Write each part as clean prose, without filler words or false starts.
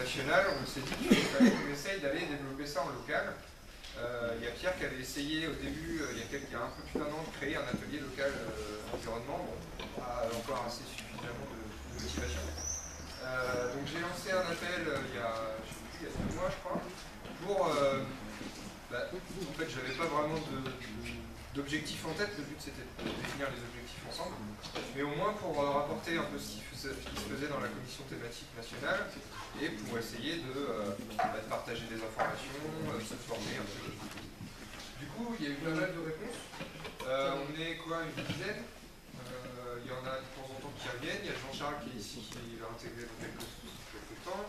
national, on s'est dit qu'il fallait qu'on essaye d'aller développer ça en local. Il y a Pierre qui avait essayé au début, il y a un peu plus d'un an, de créer un atelier local environnement, bon, pas encore assez suffisamment de motivation. Donc j'ai lancé un appel il y a 2 mois je crois, pour... en fait j'avais pas vraiment d'objectif en tête, le but c'était de définir les objectifs ensemble, mais au moins pour rapporter un peu ce qui se faisait dans la commission thématique nationale, et pour essayer de partager des informations, de se former un peu. Du coup, il y a eu pas mal de réponses. On est quoi, une dizaine. Il y en a de temps en temps qui reviennent. Il y a Jean-Charles qui est ici, qui va intégrer dans quelques temps.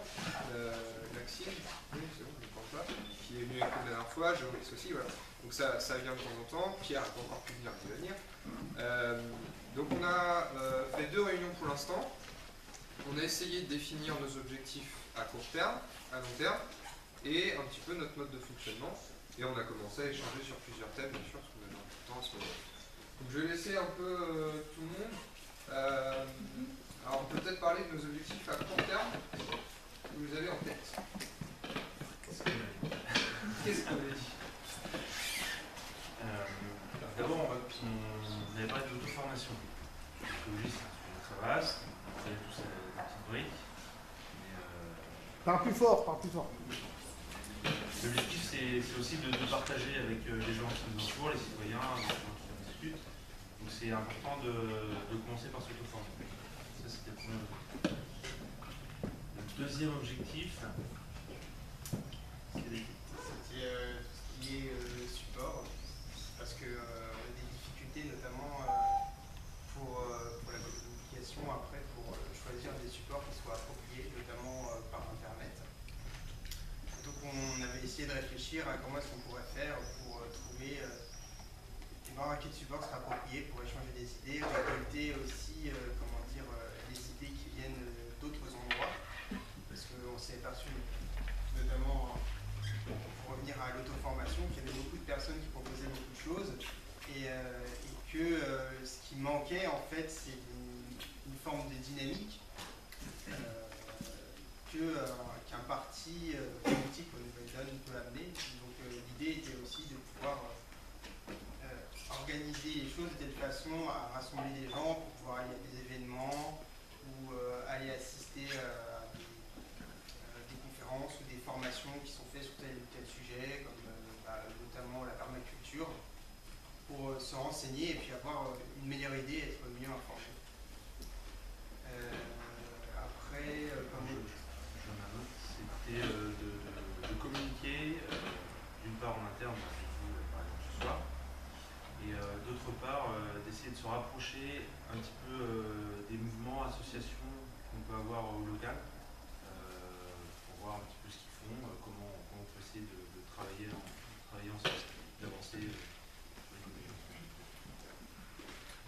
Maxime, oui, c'est bon, je ne pense pas, qui est venu avec nous la dernière fois. Joris aussi, voilà. Donc ça vient de temps en temps. Pierre n'a pas encore pu venir, il va venir. Donc on a fait 2 réunions pour l'instant. On a essayé de définir nos objectifs à court terme, à long terme, et un petit peu notre mode de fonctionnement. Et on a commencé à échanger sur plusieurs thèmes, bien sûr, parce qu'on avait un peu de temps à ce moment-là. Donc je vais laisser un peu tout le monde. Alors on peut peut-être parler de nos objectifs à court terme que vous avez en tête. Qu'est-ce qu'on a dit? D'abord, on avait parlé de l'auto-formation. L'écologie, c'est un sujet très vaste. On connaît tous les petites briques. Parle plus fort, parle plus fort. L'objectif, c'est aussi de partager avec les gens qui nous entourent, les citoyens, les gens qui en discutent. Donc c'est important de commencer par s'auto-former. Ça, c'était le premier objectif. Le deuxième objectif, c'était tout ce qui est support, parce qu'on a des difficultés notamment pour la communication après, pour choisir des supports qui soient appropriés, notamment par Internet. Donc on avait essayé de réfléchir à comment est-ce qu'on pourrait faire pour trouver voir quel support sera approprié pour échanger des idées, récolter aussi les idées qui viennent d'autres endroits, parce qu'on s'est aperçu, notamment pour revenir à l'auto-formation, qu'il y avait beaucoup de personnes qui proposaient beaucoup de choses et que ce qui manquait en fait c'est une forme de dynamique qu'un parti politique au Nouvelle-Donne peut amener. Donc l'idée était aussi de pouvoir organiser les choses de telle façon à rassembler les gens pour pouvoir aller à des événements ou aller assister à des conférences ou des formations qui sont faites sur tel ou tel sujet, comme notamment la permaculture, pour se renseigner et puis avoir une meilleure idée et être mieux informé. Après, c'était de communiquer, d'une part en interne, par exemple ce soir, et d'autre part d'essayer de se rapprocher un petit peu des mouvements, associations qu'on peut avoir au local, pour voir un petit peu ce qu'ils font, comment on peut essayer de travailler ensemble, d'avancer.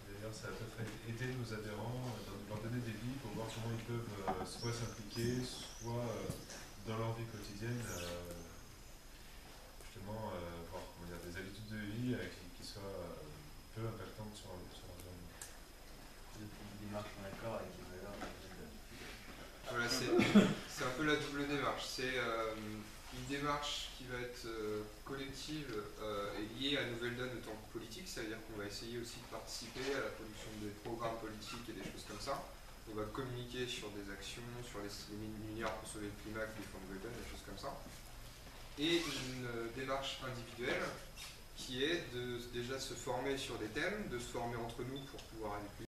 D'ailleurs, ça a peut-être aidé nos adhérents, leur donner des billes pour voir comment ils peuvent soit s'impliquer, soit dans leur vie quotidienne, justement, voir des habitudes de vie qui soient peu impactantes sur l'environnement. Une démarche en accord avec les valeurs. Voilà, c'est un peu la double démarche. C'est une démarche qui va être collective et liée à Nouvelle-Donne en tant que politique, c'est-à-dire qu'on va essayer aussi de participer à la production des programmes politiques et des choses comme ça. On va communiquer sur des actions, sur les milliards pour sauver le climat, les fonds Nouvelle-Donne, des choses comme ça. Et une démarche individuelle qui est de déjà se former sur des thèmes, de se former entre nous pour pouvoir aller plus